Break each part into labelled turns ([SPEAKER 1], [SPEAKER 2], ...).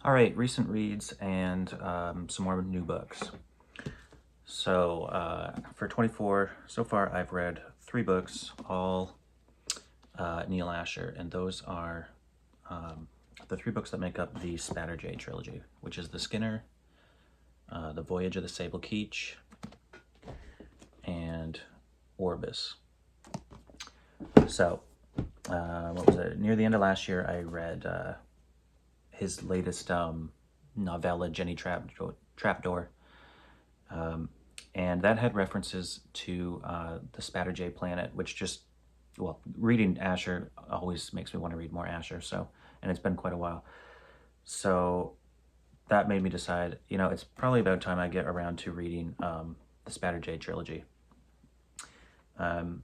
[SPEAKER 1] All right, recent reads and some more new books. So for 24, so far I've read 3 books, all Neal, and those are the 3 books that make up the Spatterjay Trilogy, which is The Skinner, The Voyage of the Sable Ke, and Orbus. So, what was it? Near the end of last year, I read his latest novella, Jenny Trapdoor. And that had references to the Spatterjay planet, which just, well, reading Asher always makes me want to read more Asher, so, and it's been quite a while. So that made me decide, you know, it's probably about time I get around to reading the Spatterjay Trilogy. And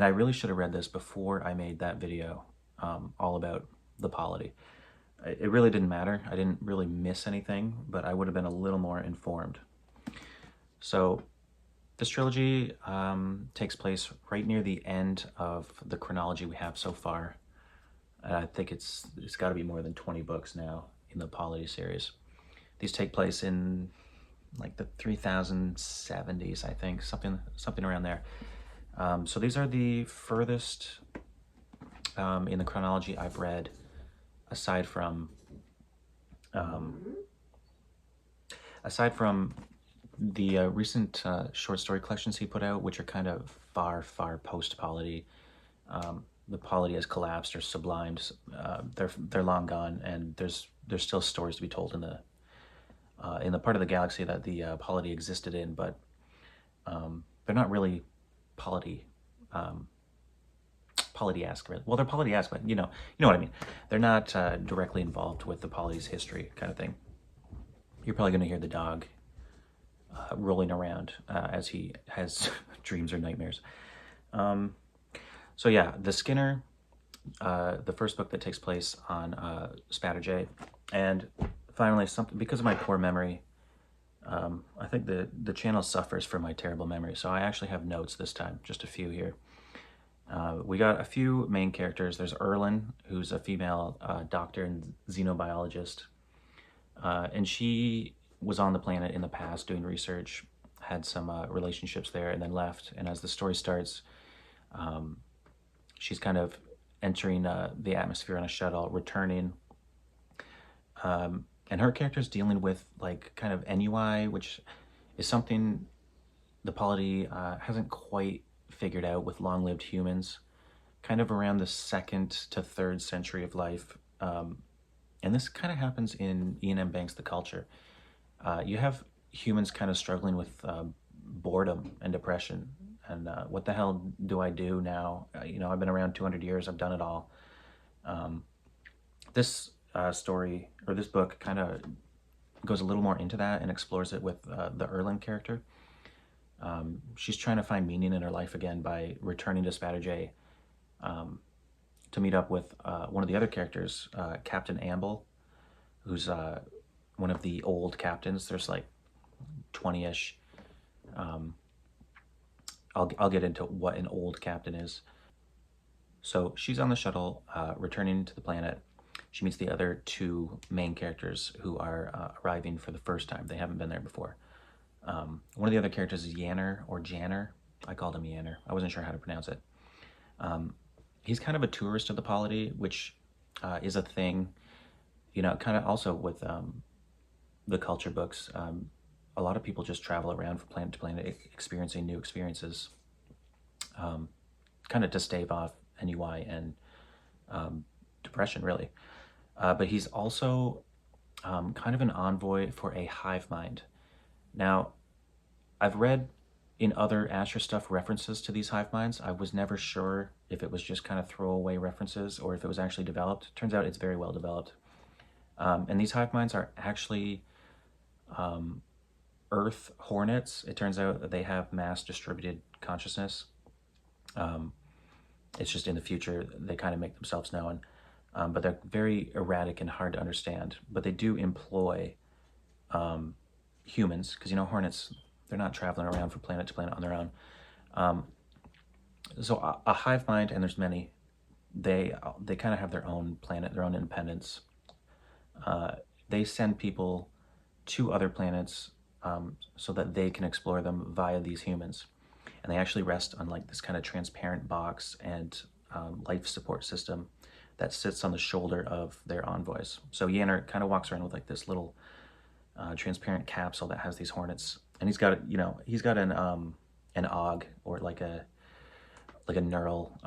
[SPEAKER 1] I really should have read this before I made that video all about the polity. It really didn't matter. I didn't really miss anything, but I would have been a little more informed. So this trilogy takes place right near the end of the chronology we have so far. I think it's got to be more than 20 books now in the polity series. These take place in like the 3070s, I think, something around there. So these are the furthest in the chronology I've read, aside from the recent short story collections he put out, which are kind of far post-polity. The polity has collapsed or sublimed. They're long gone, and there's still stories to be told in the part of the galaxy that the polity existed in, but they're not really polity polity-esque. Well, they're polity-esque, but you know what I mean. They're not directly involved with the polity's history, kind of thing. You're probably going to hear the dog rolling around as he has dreams or nightmares. So yeah, The Skinner, the first book that takes place on Spatterjay, and finally, something because of my poor memory. I think the channel suffers from my terrible memory, so I actually have notes this time, just a few here. We got a few main characters. There's Erlin, who's a female doctor and xenobiologist, and she was on the planet in the past doing research, had some relationships there, and then left. And as the story starts, she's kind of entering the atmosphere on a shuttle, returning. And her character's dealing with like kind of NUI, which is something the polity hasn't quite figured out with long-lived humans, kind of around the 2nd to 3rd century of life. And this kind of happens in Ian M. Banks' The Culture. You have humans kind of struggling with boredom and depression. And what the hell do I do now? You know, I've been around 200 years. I've done it all. This story, or this book, kind of goes a little more into that and explores it with the Erlin character. She's trying to find meaning in her life again by returning to Spatterjay to meet up with one of the other characters, Captain Amble, who's one of the old captains. There's like 20-ish. I'll get into what an old captain is. So she's on the shuttle, returning to the planet. She meets the other 2 main characters who are arriving for the first time. They haven't been there before. One of the other characters is Yanner, or Janner. I called him Yanner. I wasn't sure how to pronounce it. He's kind of a tourist of the polity, which is a thing, you know, kind of also with the culture books. A lot of people just travel around from planet to planet, experiencing new experiences, kind of to stave off NUI and depression, really. But he's also kind of an envoy for a hive mind. Now, I've read in other Asher stuff references to these hive minds. I was never sure if it was just kind of throwaway references or if it was actually developed. Turns out it's very well developed. And these hive minds are actually Earth hornets. It turns out that they have mass distributed consciousness. It's just in the future they kind of make themselves known. But they're very erratic and hard to understand. But they do employ humans, because, you know, hornets, they're not traveling around from planet to planet on their own. So a hive mind, and there's many, they kind of have their own planet, their own independence. they send people to other planets so that they can explore them via these humans. And they actually rest on like this kind of transparent box and life support system that sits on the shoulder of their envoys. So Yanner kind of walks around with like this little transparent capsule that has these hornets, and he's got, you know, he's got an OG, or like a neural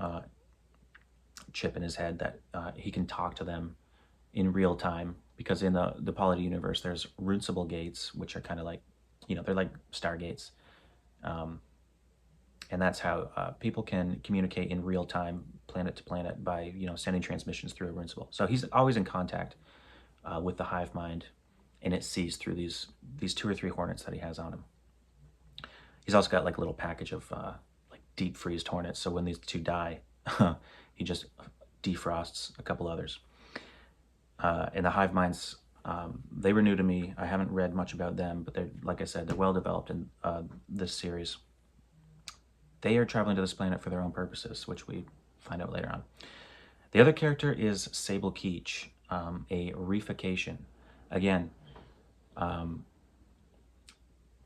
[SPEAKER 1] chip in his head that he can talk to them in real time, because in the polity universe there's runcible gates, which are kind of like, you know, they're like stargates, and that's how people can communicate in real time, planet to planet, by, you know, sending transmissions through a runcible. So he's always in contact with the hive mind, and it sees through these 2 or 3 hornets that he has on him. He's also got like a little package of like deep freezed hornets, so when these 2 die, he just defrosts a couple others. And the hive minds, they were new to me. I haven't read much about them, but they're, like I said, they're well developed in this series. They are traveling to this planet for their own purposes, which we find out later on. The other character is Sable Ke, a reification. Again,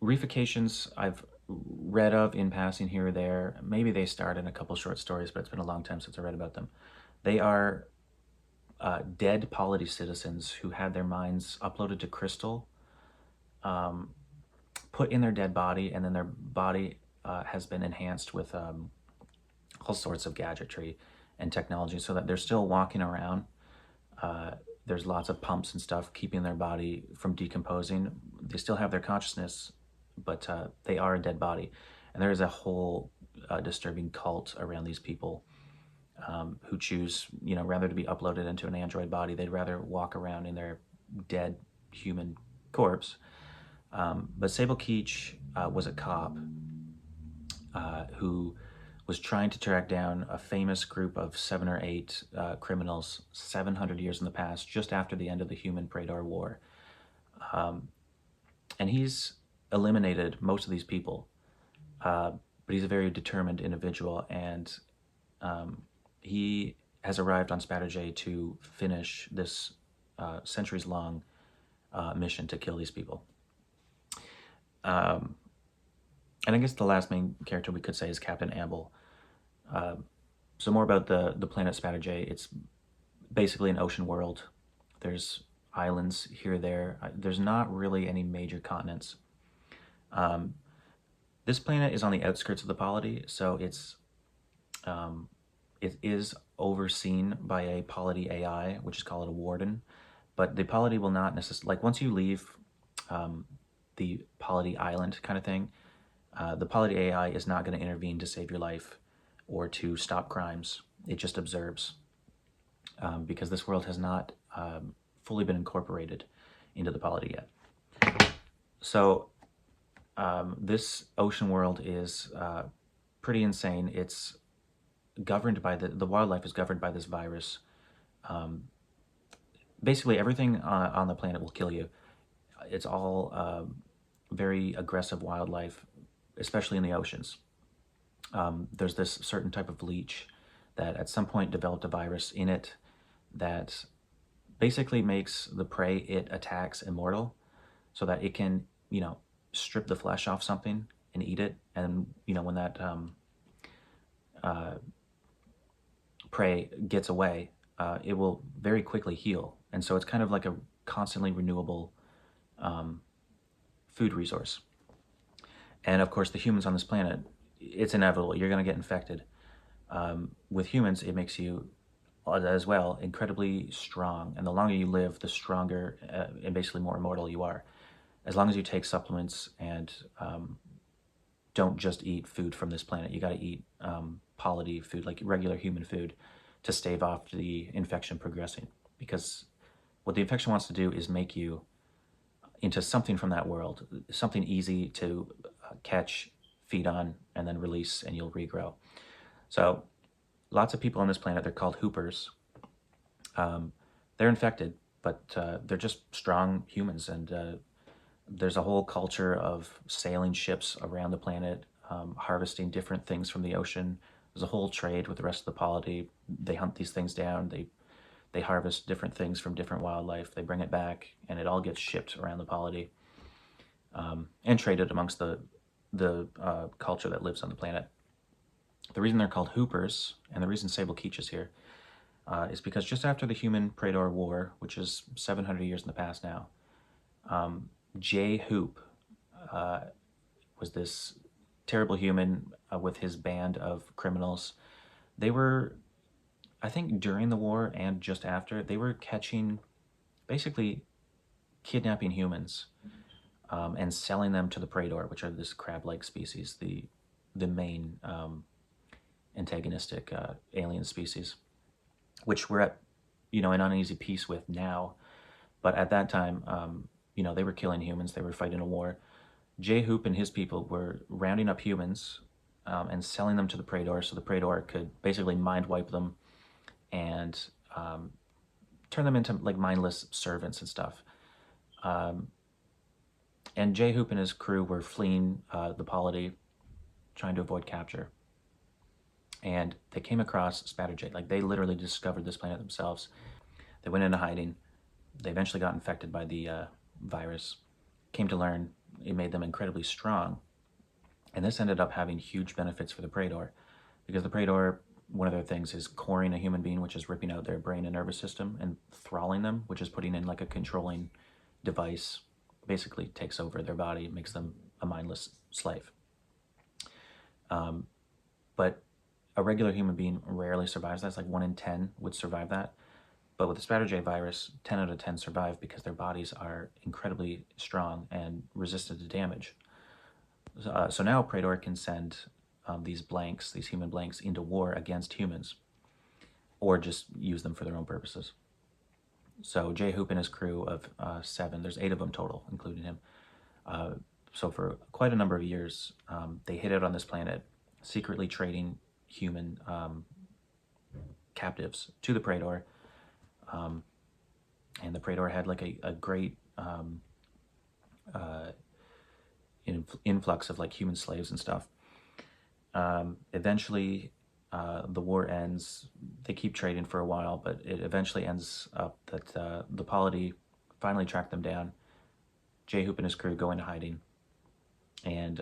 [SPEAKER 1] reifications I've read of in passing here or there. Maybe they starred in a couple short stories, but it's been a long time since I read about them. They are dead polity citizens who had their minds uploaded to crystal, put in their dead body, and then their body has been enhanced with all sorts of gadgetry and technology, so that they're still walking around. There's lots of pumps and stuff keeping their body from decomposing. They still have their consciousness, but they are a dead body. And there is a whole disturbing cult around these people who choose, you know, rather to be uploaded into an android body, they'd rather walk around in their dead human corpse. But Sable Ke was a cop who was trying to track down a famous group of 7 or 8 criminals 700 years in the past, just after the end of the Human Praetor War. And he's eliminated most of these people, but he's a very determined individual, and he has arrived on Spatterjay to finish this centuries-long mission to kill these people. And I guess the last main character we could say is Captain Amble. So more about the planet Spatterjay. It's basically an ocean world. There's islands here or there. There's not really any major continents. This planet is on the outskirts of the polity, so it is overseen by a polity AI, which is called a warden. But the polity will not necessarily, like, once you leave the polity island kind of thing, the polity AI is not going to intervene to save your life or to stop crimes. It just observes, because this world has not fully been incorporated into the polity yet. So this ocean world is pretty insane. It's governed by the wildlife is governed by this virus. Basically everything on the planet will kill you. It's all very aggressive wildlife, especially in the oceans. There's this certain type of leech that at some point developed a virus in it that basically makes the prey it attacks immortal, so that it can, you know, strip the flesh off something and eat it. And, you know, when that prey gets away, it will very quickly heal. And so it's kind of like a constantly renewable food resource. And of course, the humans on this planet, it's inevitable. You're going to get infected. With humans, it makes you, as well, incredibly strong. And the longer you live, the stronger and basically more immortal you are. As long as you take supplements and don't just eat food from this planet. You got to eat polity food, like regular human food, to stave off the infection progressing. Because what the infection wants to do is make you into something from that world, something easy to catch, feed on, and then release, and you'll regrow. So lots of people on this planet, they're called hoopers. They're infected, but they're just strong humans, and there's a whole culture of sailing ships around the planet, harvesting different things from the ocean. There's a whole trade with the rest of the polity. They hunt these things down, they They harvest different things from different wildlife. They bring it back, and it all gets shipped around the polity and traded amongst the culture that lives on the planet. The reason they're called hoopers, and the reason Sable Ke is here, is because just after the Human-Praetor War, which is 700 years in the past now, J. Hoop was this terrible human with his band of criminals. They were, I think during the war and just after, they were basically kidnapping humans and selling them to the Praetor, which are this crab-like species, the main antagonistic alien species, which we're at, an uneasy peace with now. But at that time, they were killing humans. They were fighting a war. J. Hoop and his people were rounding up humans and selling them to the Praetor, so the Praetor could basically mind wipe them and turn them into like mindless servants and stuff. And J. Hoop and his crew were fleeing the polity, trying to avoid capture. And they came across Spatterjay. Like, they literally discovered this planet themselves. They went into hiding. They eventually got infected by the virus. Came to learn it made them incredibly strong. And this ended up having huge benefits for the Praetor, because the Praetor, one of their things is coring a human being, which is ripping out their brain and nervous system, and thralling them, which is putting in like a controlling device, basically takes over their body, makes them a mindless slave. But a regular human being rarely survives that. It's like 1 in 10 would survive that. But with the Spatterjay virus, 10 out of 10 survive because their bodies are incredibly strong and resistant to damage. So now Praetor can send these human blanks, into war against humans, or just use them for their own purposes. So J. Hoop and his crew of 7, there's 8 of them total, including him. So for quite a number of years, they hid out on this planet, secretly trading human captives to the Praetor. And the Praetor had like a great influx of like human slaves and stuff. Eventually, the war ends. They keep trading for a while, but it eventually ends up that the polity finally track them down. J. Hoop and his crew go into hiding, and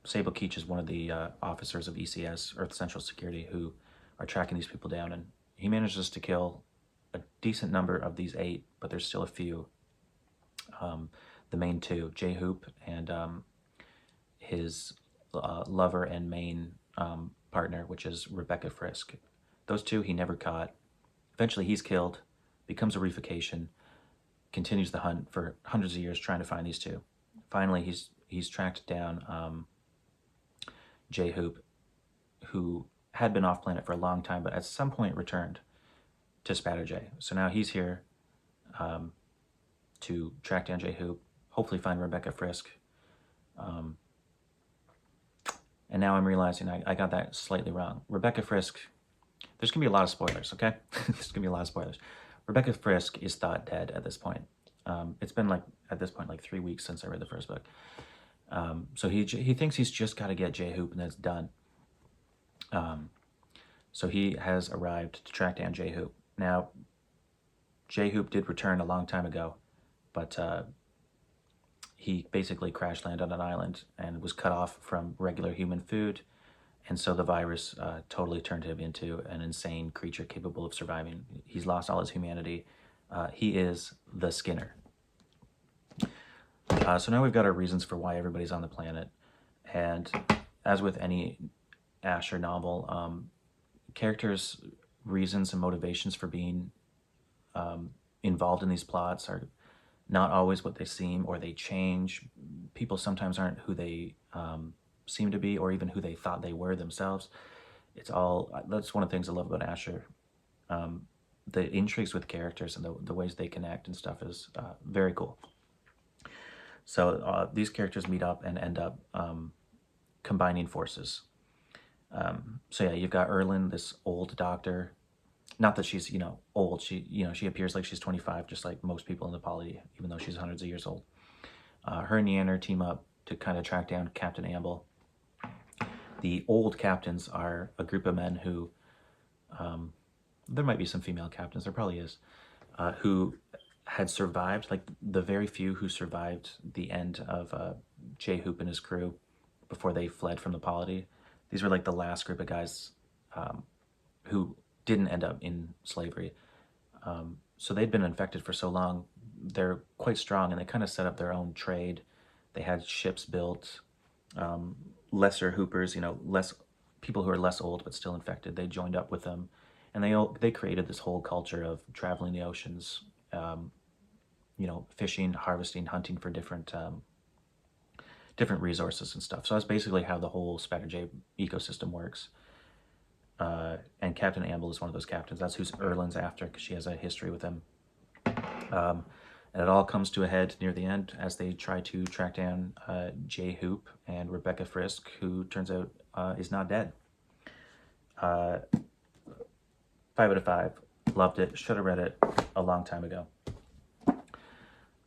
[SPEAKER 1] Sable Ke is one of the officers of ECS, Earth Central Security, who are tracking these people down, and he manages to kill a decent number of these 8, but there's still a few. The main 2, J. Hoop and his lover and main partner, which is Rebecca Frisk. Those 2 he never caught. Eventually he's killed, becomes a reification, continues the hunt for hundreds of years trying to find these 2. Finally, he's tracked down J. Hoop, who had been off planet for a long time, but at some point returned to Spatterjay. So now he's here to track down J. Hoop, hopefully find Rebecca Frisk. And now I'm realizing I got that slightly wrong. Rebecca Frisk, there's going to be a lot of spoilers, okay? There's going to be a lot of spoilers. Rebecca Frisk is thought dead at this point. It's been at this point, 3 weeks since I read the first book. So he thinks he's just got to get J. Hoop and that's done. So he has arrived to track down J. Hoop. Now, J. Hoop did return a long time ago, but he basically crash landed on an island and was cut off from regular human food, and so the virus totally turned him into an insane creature capable of surviving. He's lost all his humanity. He is the Skinner. So now we've got our reasons for why everybody's on the planet, and as with any Asher novel, characters' reasons and motivations for being involved in these plots are not always what they seem, or they change. People sometimes aren't who they seem to be, or even who they thought they were themselves. That's one of the things I love about Asher. The intrigues with characters and the ways they connect and stuff is very cool. So these characters meet up and end up combining forces. So yeah, you've got Erlin, this old doctor. Not that she's, old. She appears like she's 25, just like most people in the polity, even though she's hundreds of years old. Her and Neander team up to kind of track down Captain Amble. The old captains are a group of men who there might be some female captains, there probably is, who had survived, like the very few who survived the end of J-Hoop and his crew before they fled from the polity. These were like the last group of guys who didn't end up in slavery. So they'd been infected for so long, they're quite strong, and they kind of set up their own trade. They had ships built, lesser hoopers, you know, less people who are less old but still infected. They joined up with them, and they created this whole culture of traveling the oceans, you know, fishing, harvesting, hunting for different resources and stuff. So that's basically how the whole Spatterjay ecosystem works. And Captain Amble is one of those captains. That's who's Erlin's after, because she has a history with him. And it all comes to a head near the end as they try to track down J-Hoop and Rebecca Frisk, who turns out is not dead. 5 out of 5. Loved it. Should have read it a long time ago.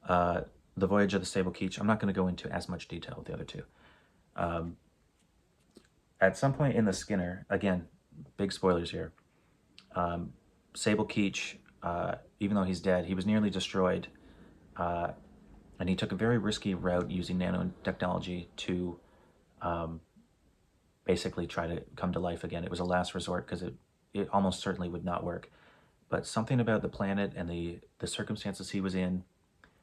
[SPEAKER 1] The Voyage of the Sable Ke. I'm not going to go into as much detail with the other two. At some point in the Skinner, again, big spoilers here, Sable Ke, even though he's dead, he was nearly destroyed, and he took a very risky route using nanotechnology to basically try to come to life again. It was a last resort because it almost certainly would not work. But something about the planet and the circumstances he was in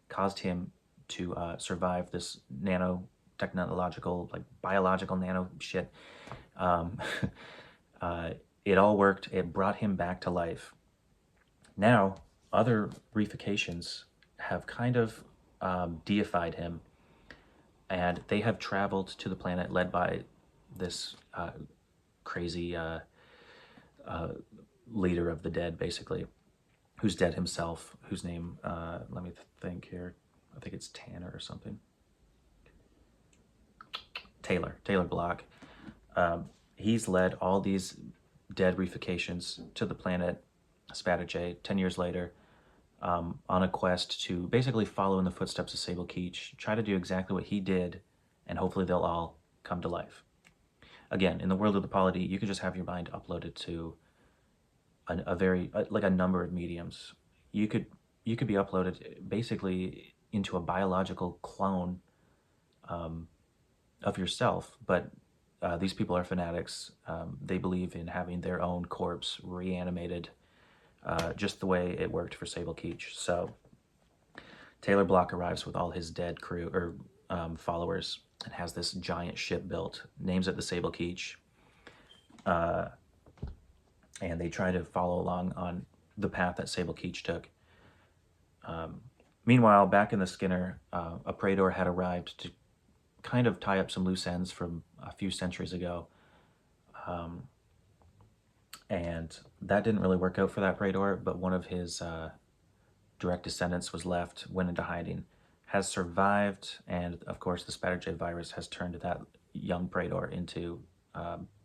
[SPEAKER 1] caused him to survive this nanotechnological, like biological nano shit. It all worked. It brought him back to life. Now, other reifications have kind of deified him, and they have traveled to the planet led by this crazy leader of the dead, basically, who's dead himself, whose name, let me think here, I think it's Tanner or something. Taylor Block. He's led all these dead reifications to the planet Spatterjay 10 years later, on a quest to basically follow in the footsteps of Sable Ke, try to do exactly what he did, and hopefully they'll all come to life. Again, in the world of the polity, you can just have your mind uploaded to like a number of mediums. You could be uploaded basically into a biological clone of yourself, but these people are fanatics. They believe in having their own corpse reanimated, just the way it worked for Sable Ke. So Taylor Block arrives with all his dead crew or followers and has this giant ship built, names it the Sable Ke, and they try to follow along on the path that Sable Ke took. Meanwhile, back in the Skinner, a Praetor had arrived to kind of tie up some loose ends from a few centuries ago. And that didn't really work out for that Praetor, but one of his direct descendants was left, went into hiding, has survived, and of course the Spatterjay virus has turned that young Praetor into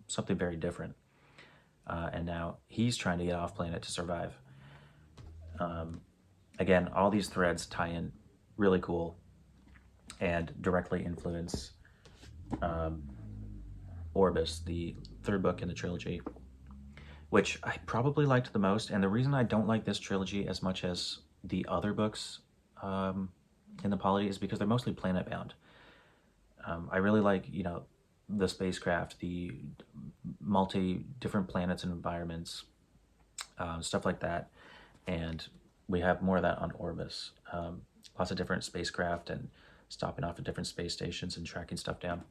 [SPEAKER 1] something very different. And now he's trying to get off planet to survive. Again, all these threads tie in really cool and directly influence Orbus, the third book in the trilogy, which I probably liked the most. And the reason I don't like this trilogy as much as the other books in the polity is because they're mostly planet bound. I really like, you know, the spacecraft, the different planets and environments, stuff like that. And we have more of that on Orbus. Lots of different spacecraft and stopping off at different space stations and tracking stuff down.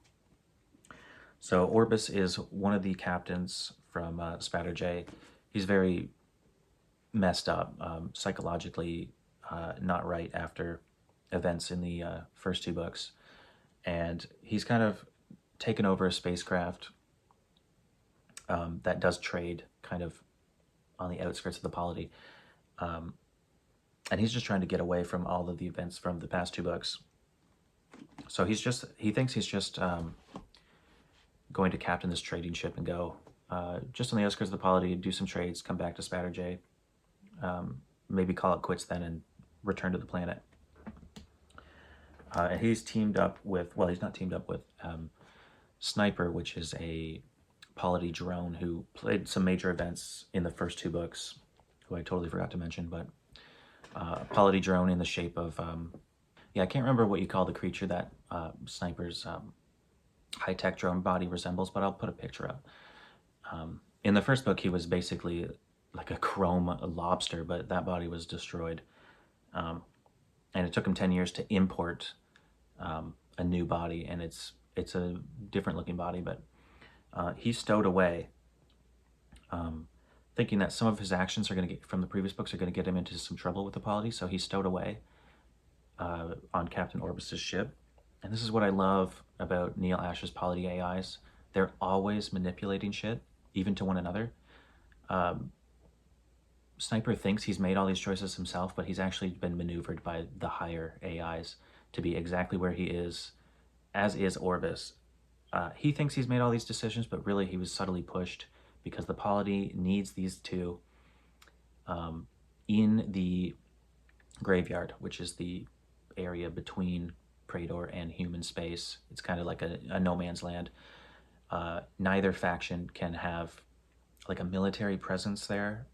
[SPEAKER 1] So Orbus is one of the captains from Spatterjay. He's very messed up, psychologically not right after events in the first two books. And he's kind of taken over a spacecraft that does trade kind of on the outskirts of the polity. And he's just trying to get away from all of the events from the past two books. So he thinks he's just going to captain this trading ship and go just on the outskirts of the polity, do some trades, come back to Spatterjay, maybe call it quits then and return to the planet. And he's teamed up with, well, he's not teamed up with Sniper, which is a polity drone who played some major events in the first two books. who I totally forgot to mention, but polity drone in the shape of, yeah, I can't remember what you call the creature that Sniper's high-tech drone body resembles, but I'll put a picture up. In the first book, he was basically like a chrome lobster, but that body was destroyed. And it took him 10 years to import a new body, and it's a different looking body, but he stowed away, thinking that some of his actions are going to get from the previous books are going to get him into some trouble with the polity, so he stowed away on Captain Orbus's ship. And this is what I love about Neal Asher's polity AIs. They're always manipulating shit, even to one another. Sniper thinks he's made all these choices himself, but he's actually been maneuvered by the higher AIs to be exactly where he is, as is Orbus. He thinks he's made all these decisions, but really he was subtly pushed because the polity needs these two in the graveyard, which is the area between Praetor and human space. It's kind of like a no man's land. Neither faction can have like a military presence there.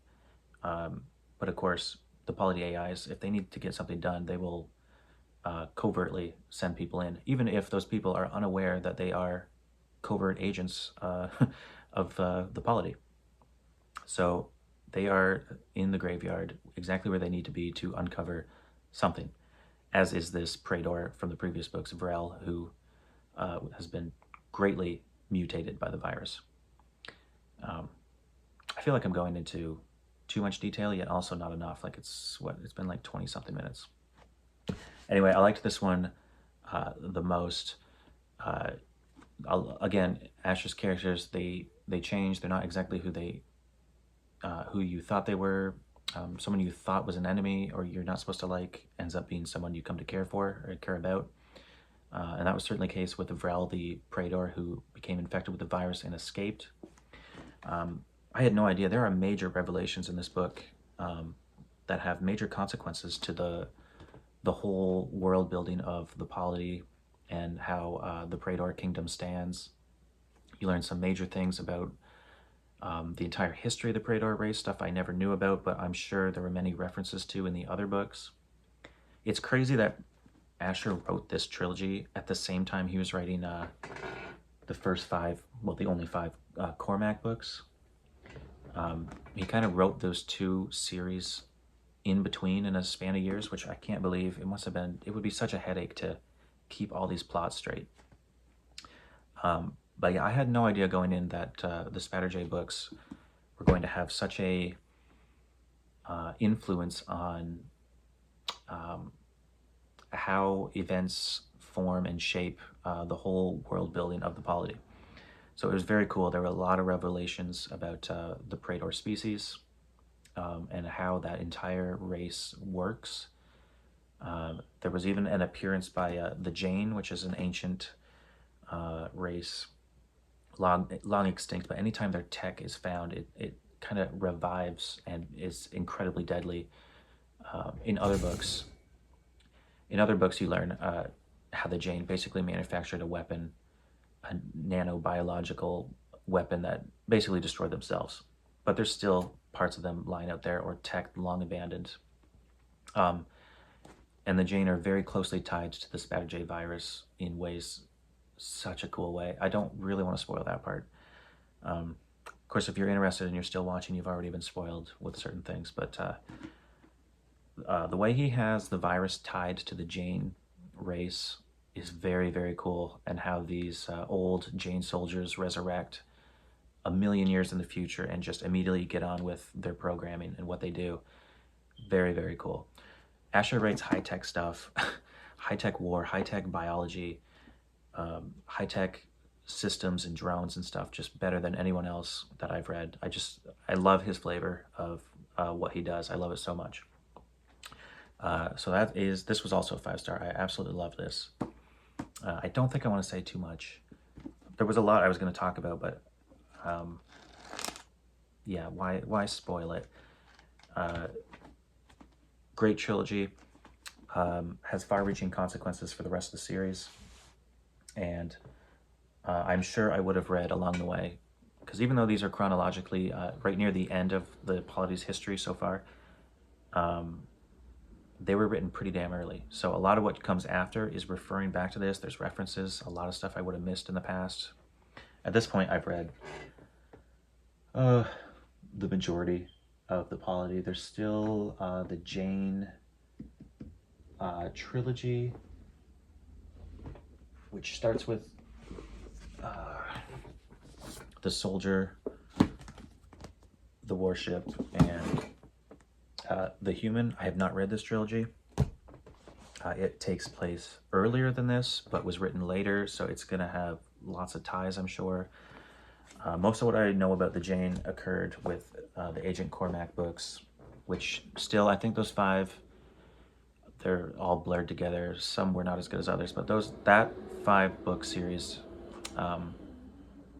[SPEAKER 1] But of course, the polity AIs, if they need to get something done, they will covertly send people in, even if those people are unaware that they are covert agents of the polity. So they are in the graveyard exactly where they need to be to uncover something, as is this Praetor from the previous books, Vrel, who has been greatly mutated by the virus. I feel like I'm going into too much detail, yet also not enough. Like it's been like 20 something minutes. Anyway, I liked this one the most. Again, Asher's characters, they change. They're not exactly who you thought they were. Someone you thought was an enemy or you're not supposed to like ends up being someone you come to care for or care about. And that was certainly the case with Vrel, the Praetor, who became infected with the virus and escaped. I had no idea. There are major revelations in this book that have major consequences to the whole world building of the polity and how the Praetor kingdom stands. You learn some major things about the entire history of the Praetor race, stuff I never knew about, but I'm sure there were many references to in the other books. It's crazy that Asher wrote this trilogy at the same time he was writing the first five, well, the only five Cormac books. He kind of wrote those two series in between in a span of years, which I can't believe. It would be such a headache to keep all these plots straight. But yeah, I had no idea going in that the Spatterjay books were going to have such a influence on how events form and shape the whole world building of the polity. So it was very cool. There were a lot of revelations about the Praetor species and how that entire race works. There was even an appearance by the Jane, which is an ancient race, long extinct, but anytime their tech is found, it kind of revives and is incredibly deadly. In other books, you learn how the Jane basically manufactured a weapon, a nanobiological weapon that basically destroyed themselves. But there's still parts of them lying out there or tech long abandoned. And the Jane are very closely tied to the Spatterjay virus in ways, such a cool way. I don't really want to spoil that part. Of course, if you're interested and you're still watching, you've already been spoiled with certain things. But the way he has the virus tied to the Jane race is very, very cool. And how these old Jane soldiers resurrect a million years in the future and just immediately get on with their programming and what they do. Very, very cool. Asher writes high-tech stuff, high-tech war, high-tech biology, high-tech systems and drones and stuff just better than anyone else that I've read. I love his flavor of what he does. I love it so much. So this was also a 5-star. I absolutely love this. I don't think I want to say too much. There was a lot I was going to talk about, but yeah, why spoil it? Great trilogy, has far-reaching consequences for the rest of the series, and I'm sure I would have read along the way because even though these are chronologically right near the end of the polity's history so far, they were written pretty damn early. So a lot of what comes after is referring back to this. There's references, a lot of stuff I would have missed in the past. At this point, I've read the majority of the polity. There's still the Jane trilogy, which starts with the soldier, the warship, and the human. I have not read this trilogy. It takes place earlier than this, but was written later, so it's going to have lots of ties, I'm sure. Most of what I know about the Jane occurred with the Agent Cormac books, which still, I think those 5, they're all blurred together. Some were not as good as others, but that 5-book series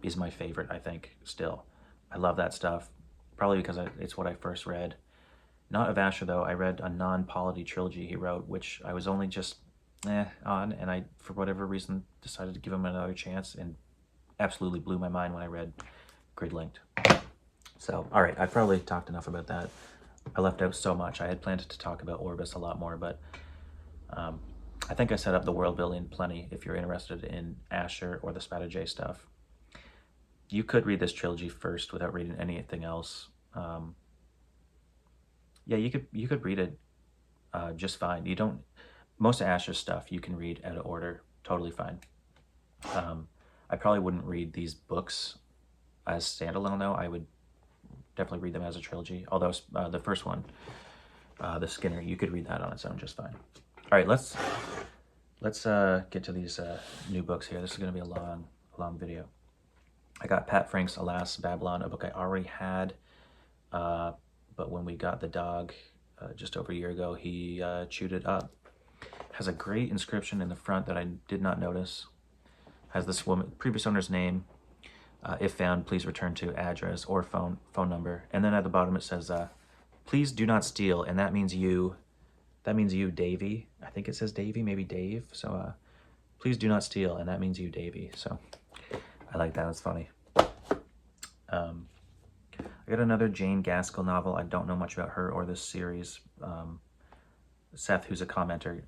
[SPEAKER 1] is my favorite, I think, still. I love that stuff, probably because it's what I first read. Not of Asher, though. I read a non-polity trilogy he wrote, which I was only just on, and I, for whatever reason, decided to give him another chance, and absolutely blew my mind when I read Grid-Linked. So, all right, I've probably talked enough about that. I left out so much. I had planned to talk about Orbus a lot more, but I think I set up the world building plenty if you're interested in Asher or the Spatterjay stuff. You could read this trilogy first without reading anything else. Yeah, you could read it just fine. You don't, most of Asher's stuff you can read out of order, totally fine. I probably wouldn't read these books as standalone though. I would definitely read them as a trilogy. Although the first one, the Skinner, you could read that on its own just fine. All right, let's get to these new books here. This is going to be a long video. I got Pat Frank's Alas, Babylon, a book I already had, but when we got the dog just over a year ago, he chewed it up. Has a great inscription in the front that I did not notice. Has this woman, previous owner's name, if found, please return to address or phone number. And then at the bottom it says, please do not steal, and that means you, Davey. I think it says Davey, maybe Dave. So please do not steal, and that means you, Davey. So I like that, it's funny. I got another Jane Gaskell novel. I don't know much about her or this series. Seth, who's a commenter,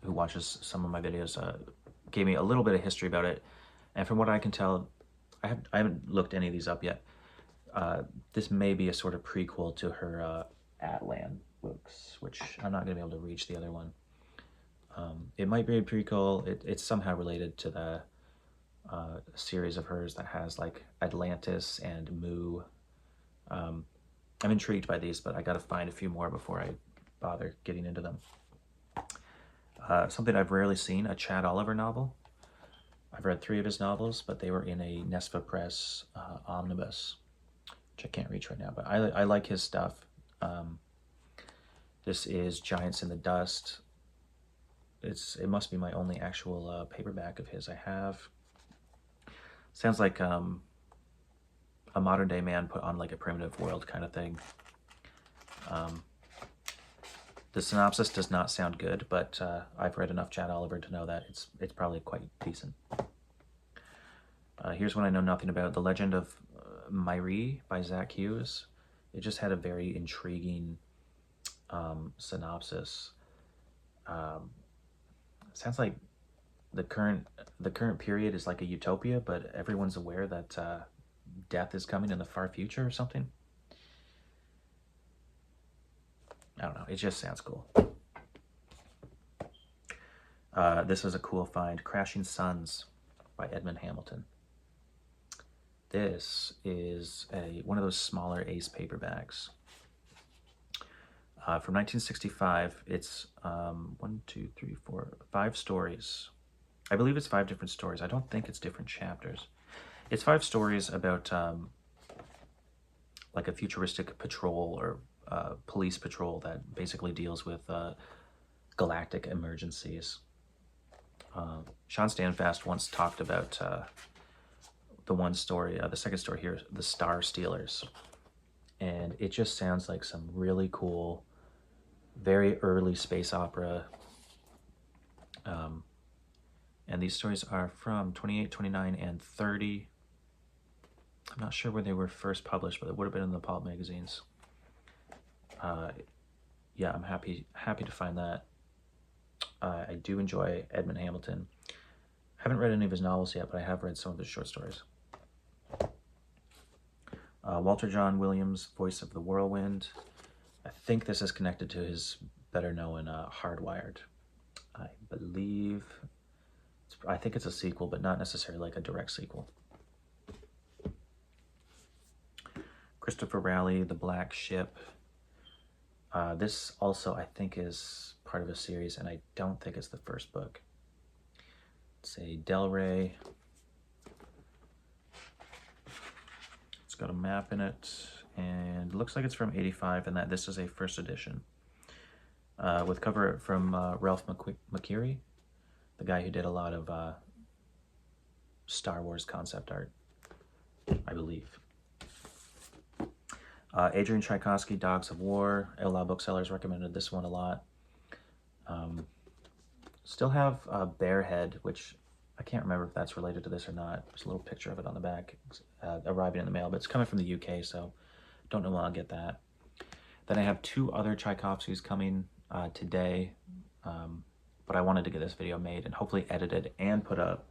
[SPEAKER 1] who watches some of my videos, gave me a little bit of history about it. And from what I can tell, I haven't looked any of these up yet. This may be a sort of prequel to her Atlan books, which I'm not going to be able to reach the other one. It might be a prequel. It's somehow related to the series of hers that has like Atlantis and Mu. I'm intrigued by these, but I got to find a few more before I bother getting into them. Something I've rarely seen, a Chad Oliver novel. I've read 3 of his novels, but they were in a Nesfa Press omnibus, which I can't reach right now, but I like his stuff. This is Giants in the Dust. It must be my only actual paperback of his I have. Sounds like a modern day man put on like a primitive world kind of thing. The synopsis does not sound good, but I've read enough Chad Oliver to know that it's probably quite decent. Here's one I know nothing about, The Legend of Myri by Zach Hughes. It just had a very intriguing synopsis. Sounds like the current period is like a utopia, but everyone's aware that death is coming in the far future or something. I don't know, it just sounds cool. This is a cool find, Crashing Suns by Edmund Hamilton. This is one of those smaller Ace paperbacks. From 1965, it's 5 stories. I believe it's 5 different stories. I don't think it's different chapters. It's 5 stories about like a futuristic patrol or police patrol that basically deals with galactic emergencies. Sean Stanfast once talked about the one story, the second story here, The Star Stealers. And it just sounds like some really cool, very early space opera. And these stories are from 28, 29, and 30. I'm not sure where they were first published, but it would have been in the pulp magazines. Yeah, I'm happy to find that. I do enjoy Edmund Hamilton. Haven't read any of his novels yet, but I have read some of his short stories. Walter John Williams, Voice of the Whirlwind. I think this is connected to his better known Hardwired. I believe, I think it's a sequel, but not necessarily like a direct sequel. Christopher Raleigh, The Black Ship. This also, I think, is part of a series, and I don't think it's the first book. It's a Del Rey. It's got a map in it, and it looks like it's from '85, and that this is a first edition. With cover from Ralph McQuarrie, the guy who did a lot of Star Wars concept art, I believe. Adrian Tchaikovsky, Dogs of War. LA Booksellers recommended this one a lot. Still have Bearhead, which I can't remember if that's related to this or not. There's a little picture of it on the back arriving in the mail, but it's coming from the UK, so don't know when I'll get that. Then I have 2 other Tchaikovskys coming today, but I wanted to get this video made and hopefully edited and put up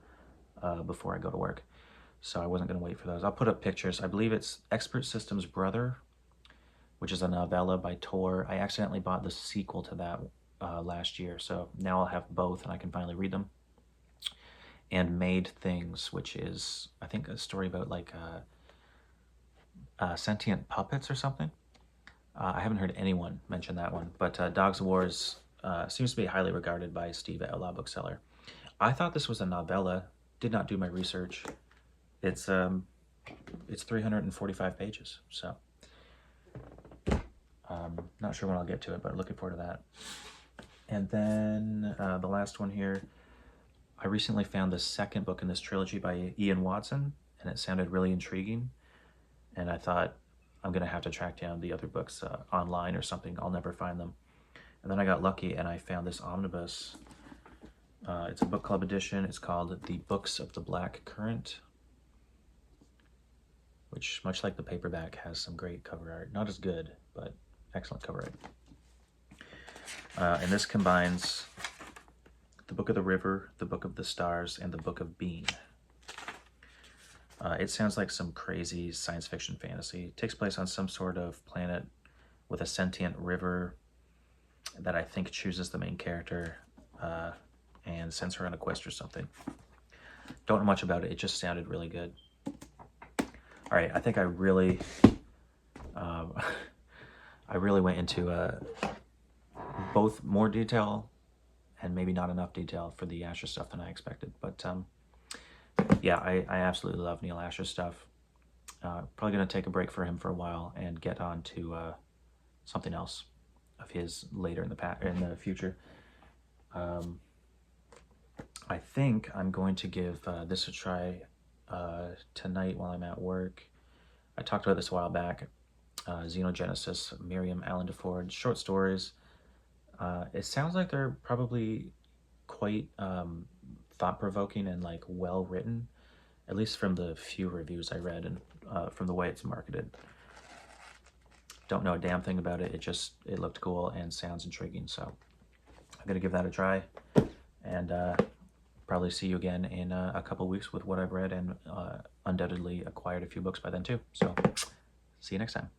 [SPEAKER 1] before I go to work. So I wasn't going to wait for those. I'll put up pictures. I believe it's Expert Systems Brother, which is a novella by Tor. I accidentally bought the sequel to that last year, so now I'll have both and I can finally read them. And Made Things, which is, I think, a story about like sentient puppets or something. I haven't heard anyone mention that one, but Dogs of War seems to be highly regarded by Steve at LA Bookseller. I thought this was a novella, did not do my research. It's 345 pages, so not sure when I'll get to it, but looking forward to that. And then the last one here, I recently found the second book in this trilogy by Ian Watson, and it sounded really intriguing, and I thought I'm going to have to track down the other books online or something. I'll never find them. And then I got lucky and I found this omnibus. It's a book club edition. It's called The Books of the Black Current, which, much like the paperback, has some great cover art. Not as good, but excellent cover art. And this combines the Book of the River, the Book of the Stars, and the Book of Being. It sounds like some crazy science fiction fantasy. It takes place on some sort of planet with a sentient river that I think chooses the main character and sends her on a quest or something. Don't know much about it. It just sounded really good. All right, I think I really went into both more detail and maybe not enough detail for the Asher stuff than I expected. But yeah, I absolutely love Neal Asher's stuff. Probably going to take a break for him for a while and get on to something else of his later in the future. I think I'm going to give this a try tonight while I'm at work. I talked about this a while back. Xenogenesis, Miriam Allen DeFord, short stories. It sounds like they're probably quite thought-provoking and like well-written, at least from the few reviews I read and from the way it's marketed. Don't know a damn thing about it. It looked cool and sounds intriguing, so I'm gonna give that a try, and probably see you again in a couple weeks with what I've read, and undoubtedly acquired a few books by then too. So see you next time.